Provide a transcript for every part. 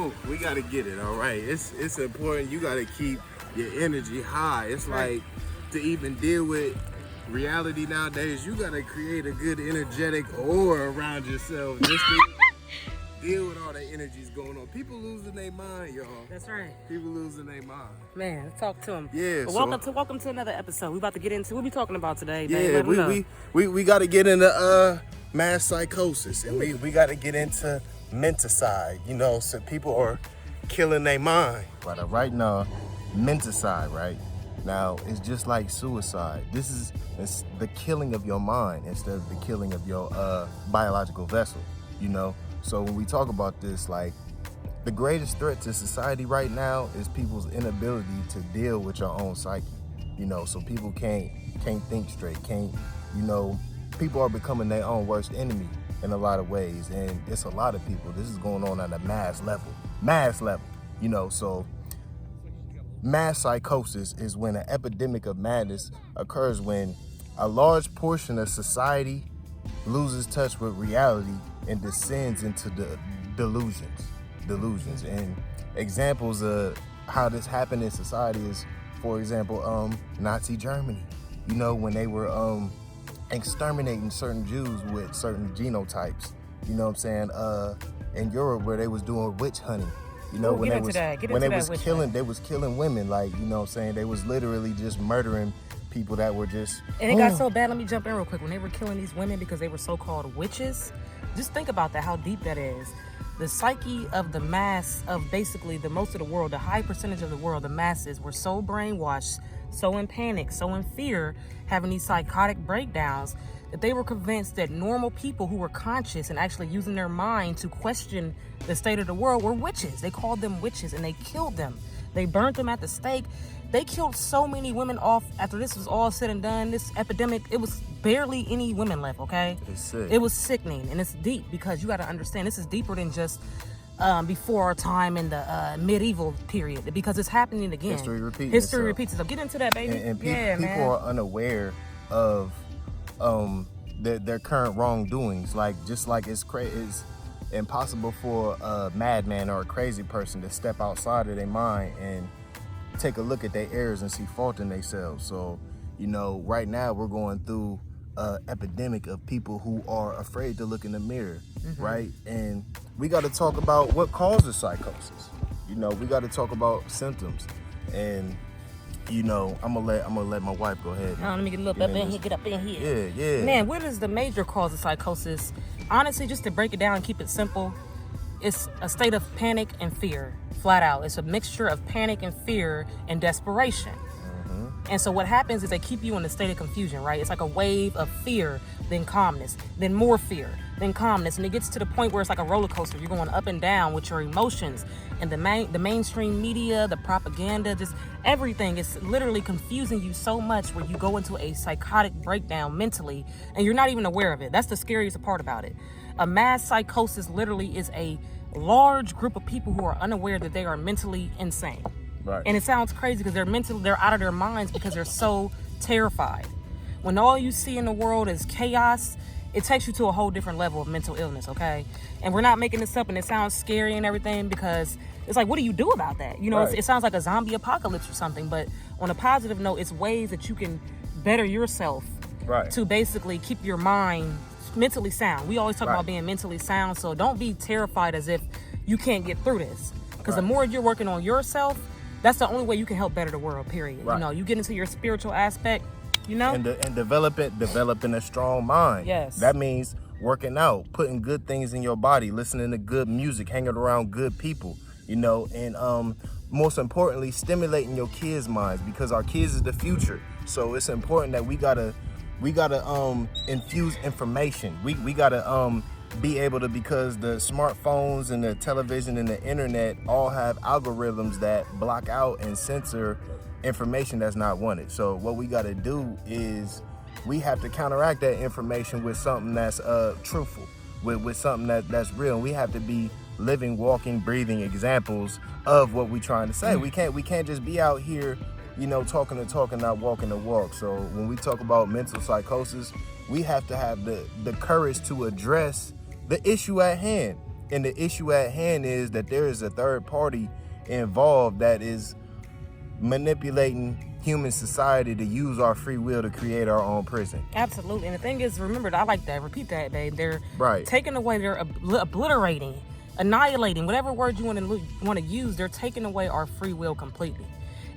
people, we gotta get it, all right? It's important. You gotta keep your energy high. It's like to even deal with reality nowadays, you gotta create a good energetic aura around yourself just to deal with all the energies going on. People losing their mind, y'all. That's right. People losing their mind. Man, talk to them. Yeah. Well, welcome to another episode. We about to get into what we talking about today. Yeah, we got to get into mass psychosis, and we got to get into menticide. You know, so people are killing their mind. But right now, menticide, right now, it's just like suicide. It's the killing of your mind instead of the killing of your biological vessel. You know. So when we talk about this, like, the greatest threat to society right now is people's inability to deal with your own psyche. You know, so people can't think straight, people are becoming their own worst enemy in a lot of ways. And it's a lot of people. This is going on at a mass level, you know. So mass psychosis is when an epidemic of madness occurs when a large portion of society loses touch with reality and descends into the delusions. And examples of how this happened in society is, for example, Nazi Germany. You know, when they were exterminating certain Jews with certain genotypes. You know what I'm saying? In Europe, where they was doing witch hunting. You know, when they was killing women, like, you know what I'm saying? They was literally just murdering people that were just... And it got so bad, let me jump in real quick. When they were killing these women because they were so-called witches, just think about that, how deep that is. The psyche of the mass of basically the most of the world, the high percentage of the world, the masses were so brainwashed, so in panic, so in fear, having these psychotic breakdowns, that they were convinced that normal people who were conscious and actually using their mind to question the state of the world were witches. They called them witches and they killed them. They burnt them at the stake. They killed so many women off after this was all said and done. This epidemic, it was barely any women left, okay? It's sick. It was sickening, and it's deep because you got to understand this is deeper than just before our time in the medieval period, because it's happening again. History repeats. History repeats itself. Get into that, baby. And people are unaware of their current wrongdoings. Like, just like it's impossible for a madman or a crazy person to step outside of their mind and take a look at their errors and see fault in themselves. So, you know, right now we're going through an epidemic of people who are afraid to look in the mirror, right? And we got to talk about what causes psychosis. You know, we got to talk about symptoms. And, you know, I'm gonna let my wife go ahead. Let me get a little up in here. Get up in here. Yeah. Man, what is the major cause of psychosis? Honestly, just to break it down and keep it simple, it's a state of panic and fear, flat out. It's a mixture of panic and fear and desperation. And so what happens is they keep you in a state of confusion, right? It's like a wave of fear, then calmness, then more fear, then calmness. And it gets to the point where it's like a roller coaster. You're going up and down with your emotions. And the mainstream media, the propaganda, just everything is literally confusing you so much where you go into a psychotic breakdown mentally and you're not even aware of it. That's the scariest part about it. A mass psychosis literally is a large group of people who are unaware that they are mentally insane. Right. And it sounds crazy because they're out of their minds because they're so terrified. When all you see in the world is chaos, it takes you to a whole different level of mental illness, okay? And we're not making this up, and it sounds scary and everything because it's like, what do you do about that? You know, right. It sounds like a zombie apocalypse or something, but on a positive note, it's ways that you can better yourself to basically keep your mind mentally sound. We always talk about being mentally sound, so don't be terrified as if you can't get through this. Because the more you're working on yourself, that's the only way you can help better the world, period. You know, you get into your spiritual aspect, you know? And developing a strong mind. Yes. That means working out, putting good things in your body, listening to good music, hanging around good people, you know, and most importantly, stimulating your kids' minds, because our kids is the future. So it's important that we gotta infuse information. We gotta be able to, because the smartphones and the television and the internet all have algorithms that block out and censor information that's not wanted. So what we got to do is we have to counteract that information with something that's truthful, with something that's real. And we have to be living, walking, breathing examples of what we're trying to say. We can't just be out here, you know, talking the talk and not walking the walk. So when we talk about mental psychosis, we have to have the courage to address the issue at hand And the issue at hand is that there is a third party involved that is manipulating human society to use our free will to create our own prison. Absolutely. And the thing is, remember, I like that. Repeat that, babe. They're Right. taking away, they're obliterating, annihilating, whatever word you want to use. They're taking away our free will completely.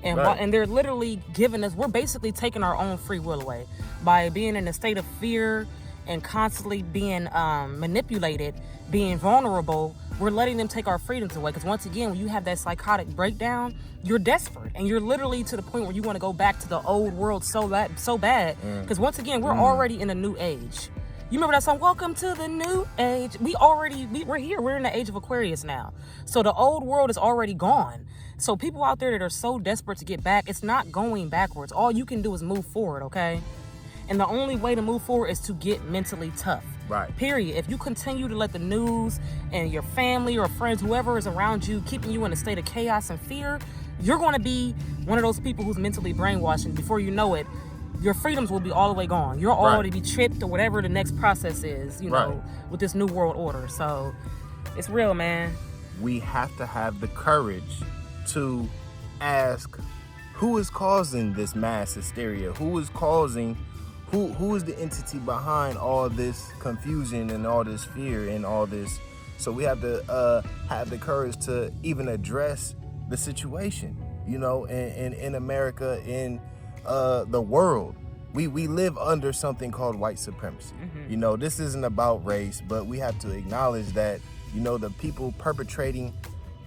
And Right. and they're literally giving us, we're basically taking our own free will away by being in a state of fear and constantly being manipulated, being vulnerable. We're letting them take our freedoms away. Because once again, when you have that psychotic breakdown, you're desperate. And you're literally to the point where you want to go back to the old world so bad. Because once again, we're already in a new age. You remember that song, Welcome to the New Age? We're here. We're in the age of Aquarius now. So the old world is already gone. So people out there that are so desperate to get back, it's not going backwards. All you can do is move forward, okay? And the only way to move forward is to get mentally tough. Right. Period. If you continue to let the news and your family or friends, whoever is around you, keeping you in a state of chaos and fear, you're going to be one of those people who's mentally brainwashed. And before you know it, your freedoms will be all the way gone. You'll already be tripped or whatever the next process is, you know, with this new world order. So it's real, man. We have to have the courage to ask, who is causing this mass hysteria? Who is the entity behind all this confusion and all this fear and all this? So we have to have the courage to even address the situation, you know, in America, in the world. We live under something called white supremacy. You know, this isn't about race, but we have to acknowledge that, you know, the people perpetrating,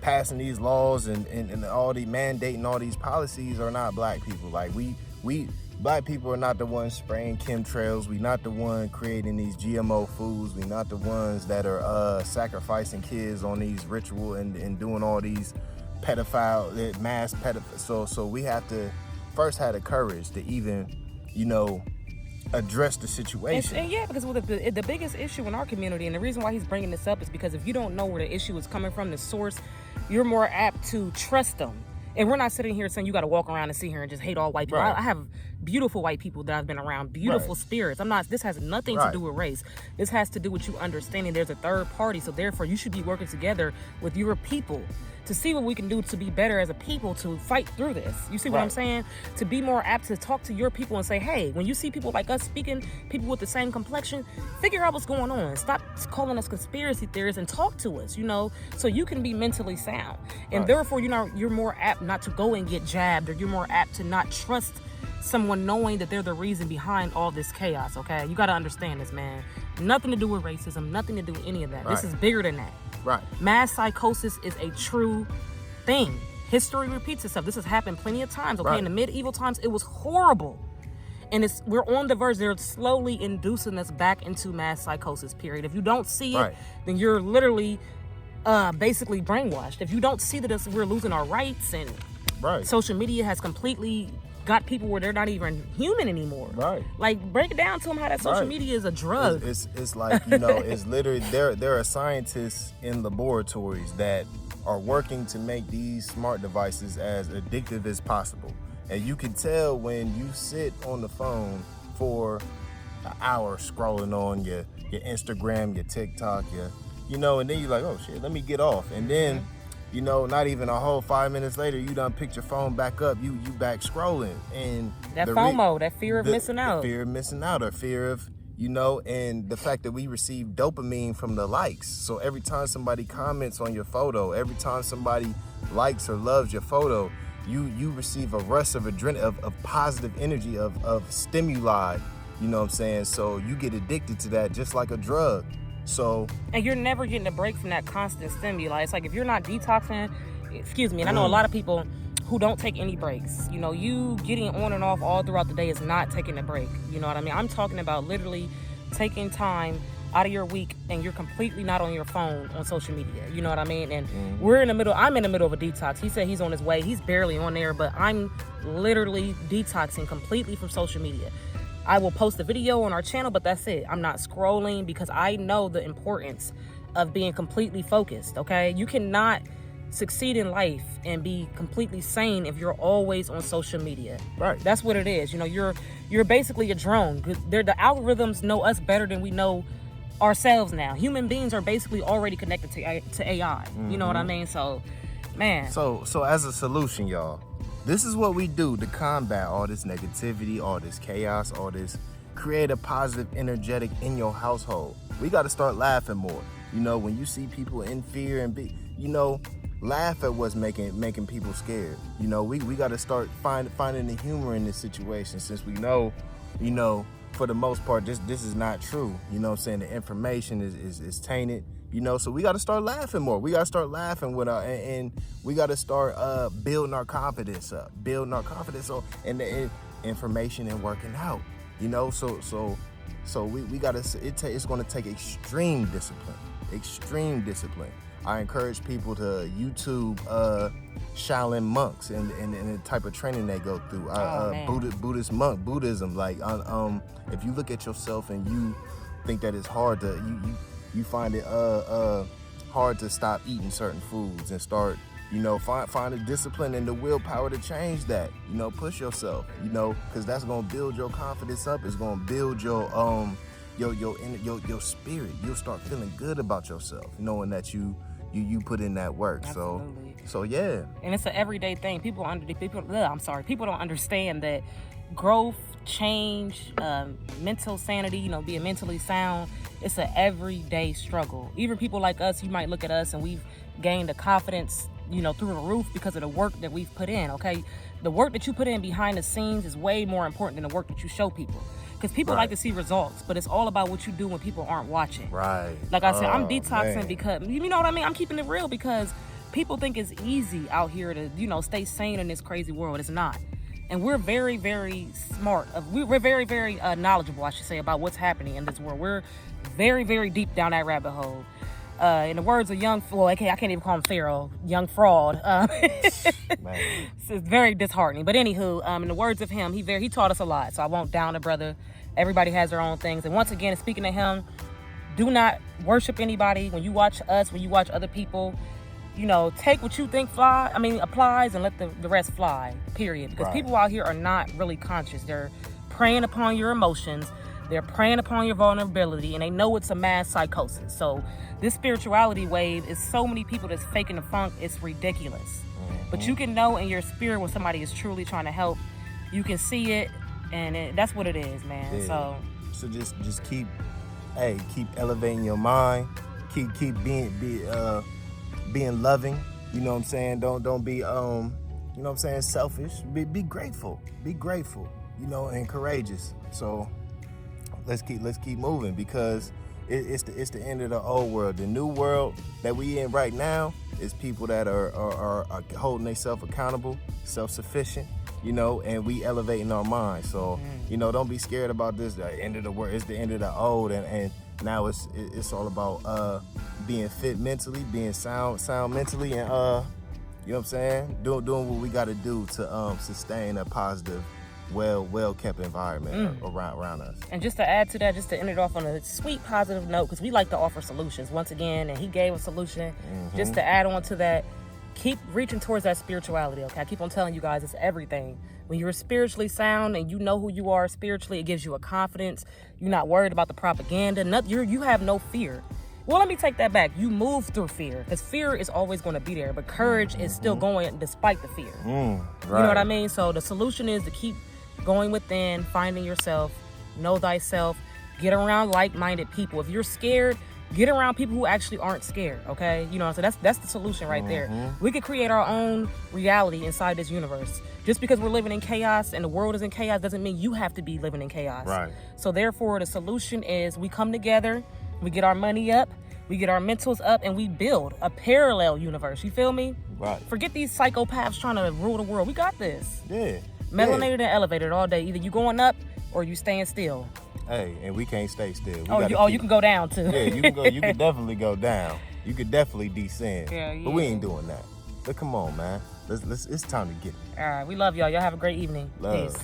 passing these laws and all the mandating all these policies are not black people. Like we black people are not the ones spraying chemtrails. We not the one creating these GMO foods. We not the ones that are sacrificing kids on these ritual and doing all these mass pedophile. So we have to first have the courage to even, you know, address the situation. And yeah, because the biggest issue in our community, and the reason why he's bringing this up is because if you don't know where the issue is coming from, the source, you're more apt to trust them. And we're not sitting here saying you got to walk around and sit here and just hate all white people. Right. I have beautiful white people that I've been around, beautiful spirits. This has nothing to do with race. This has to do with you understanding there's a third party. So therefore, you should be working together with your people to see what we can do to be better as a people to fight through this. You see what I'm saying? To be more apt to talk to your people and say, hey, when you see people like us speaking, people with the same complexion, figure out what's going on. Stop calling us conspiracy theorists and talk to us, you know, so you can be mentally sound. And therefore, you know, you're more apt not to go and get jabbed, or you're more apt to not trust someone knowing that they're the reason behind all this chaos, okay? You got to understand this, man. Nothing to do with racism, nothing to do with any of that. This is bigger than that. Right. Mass psychosis is a true thing. History repeats itself. This has happened plenty of times, okay? In the medieval times, it was horrible. And we're on the verge. They're slowly inducing us back into mass psychosis, period. If you don't see it, then you're literally basically brainwashed. If you don't see that we're losing our rights, and social media has completely got people where they're not even human anymore. Right. Like, break it down to them how that social media is a drug. It's like, you know, it's literally, there are scientists in laboratories that are working to make these smart devices as addictive as possible. And you can tell when you sit on the phone for an hour scrolling on your Instagram, your TikTok, you know, and then you're like, oh shit, let me get off. And then, you know, not even a whole 5 minutes later, you done picked your phone back up, you back scrolling. And that FOMO, that fear of missing out. Fear of missing out, or fear of, you know, and the fact that we receive dopamine from the likes. So every time somebody comments on your photo, every time somebody likes or loves your photo, you receive a rush of adrenaline, of positive energy, of stimuli, you know what I'm saying? So you get addicted to that just like a drug. So, and you're never getting a break from that constant stimuli. It's like if you're not detoxing, and I know a lot of people who don't take any breaks. You know, you getting on and off all throughout the day is not taking a break. You know what I mean? I'm talking about literally taking time out of your week and you're completely not on your phone on social media. You know what I mean? And I'm in the middle of a detox. He said he's on his way. He's barely on there, but I'm literally detoxing completely from social media. I will post a video on our channel, but that's it. I'm not scrolling because I know the importance of being completely focused, okay? You cannot succeed in life and be completely sane if you're always on social media. Right. That's what it is. You know, you're basically a drone. The algorithms know us better than we know ourselves now. Human beings are basically already connected to AI. You know what I mean? So, man. So as a solution, y'all, this is what we do to combat all this negativity, all this chaos, all this. Create a positive, energetic in your household. We got to start laughing more. You know, when you see people in fear and laugh at what's making people scared. You know, we got to start finding the humor in this situation, since we know, you know, for the most part, this is not true. You know what I'm saying? The information is tainted. You know, so we got to start laughing more. We got to start laughing with and we got to start building our confidence up, and the information and working out. You know, so we gotta. It's going to take extreme discipline. I encourage people to YouTube Shaolin monks and the type of training they go through. Buddhism. Like, if you look at yourself and you think that it's hard to you find it hard to stop eating certain foods and start. You know, find the discipline and the willpower to change that. You know, push yourself. You know, because that's gonna build your confidence up. It's gonna build your spirit. You'll start feeling good about yourself, knowing that you put in that work. Absolutely. So yeah. And it's an everyday thing. People don't understand that growth, change, mental sanity. You know, being mentally sound. It's an everyday struggle. Even people like us, you might look at us and we've gained a confidence, you know, through the roof because of the work that we've put in, okay? The work that you put in behind the scenes is way more important than the work that you show people. Because people like to see results, but it's all about what you do when people aren't watching. Right. Like I said, I'm detoxing because, you know what I mean? I'm keeping it real because people think it's easy out here to, you know, stay sane in this crazy world. It's not. And we're very, very smart. We're very, very knowledgeable, I should say, about what's happening in this world. We're very, very deep down that rabbit hole. In the words of I can't even call him Pharaoh, young fraud. It's very disheartening. But anywho, in the words of him, he taught us a lot. So I won't down the brother. Everybody has their own things. And once again, speaking to him, do not worship anybody. When you watch us, when you watch other people, you know, take what you think applies and let the rest fly, period. Because people out here are not really conscious. They're preying upon your emotions. They're preying upon your vulnerability, and they know it's a mass psychosis. So this spirituality wave is so many people that's faking the funk, it's ridiculous. But you can know in your spirit when somebody is truly trying to help. You can see it, and that's what it is, man. Yeah. So just keep elevating your mind. Keep being loving. You know what I'm saying? Don't be you know what I'm saying, selfish. Be grateful. Be grateful. You know, and courageous. So let's keep moving, because it's the end of the old world. The new world that we in right now is people that are holding themselves accountable, self-sufficient, you know, and we elevating our minds. So, you know, don't be scared about this. The end of the world. It's the end of the old, and now it's all about being fit mentally, being sound mentally, and you know what I'm saying, doing what we got to do to sustain a positive, well-kept environment around us. And just to add to that, just to end it off on a sweet, positive note, because we like to offer solutions once again, and he gave a solution. Just to add on to that, keep reaching towards that spirituality, okay? I keep on telling you guys, it's everything. When you're spiritually sound and you know who you are spiritually, it gives you a confidence. You're not worried about the propaganda. You have no fear. Well, let me take that back. You move through fear, because fear is always going to be there, but courage is still going despite the fear. You know what I mean? So the solution is to keep going within, finding yourself, know thyself, get around like-minded people. If you're scared, get around people who actually aren't scared, okay? You know, so that's the solution right there. We could create our own reality inside this universe. Just because we're living in chaos and the world is in chaos doesn't mean you have to be living in chaos. Right. So therefore, the solution is we come together, we get our money up, we get our mentals up, and we build a parallel universe. You feel me? Right. Forget these psychopaths trying to rule the world. We got this. Yeah. Melanated and elevated all day. Either you going up or you staying still. Hey, and we can't stay still. You can go down too. Yeah, you can go. You can definitely go down. You could definitely descend. Yeah. But we ain't doing that. But come on, man. Let's. It's time to get it. All right. We love y'all. Y'all have a great evening. Love. Peace.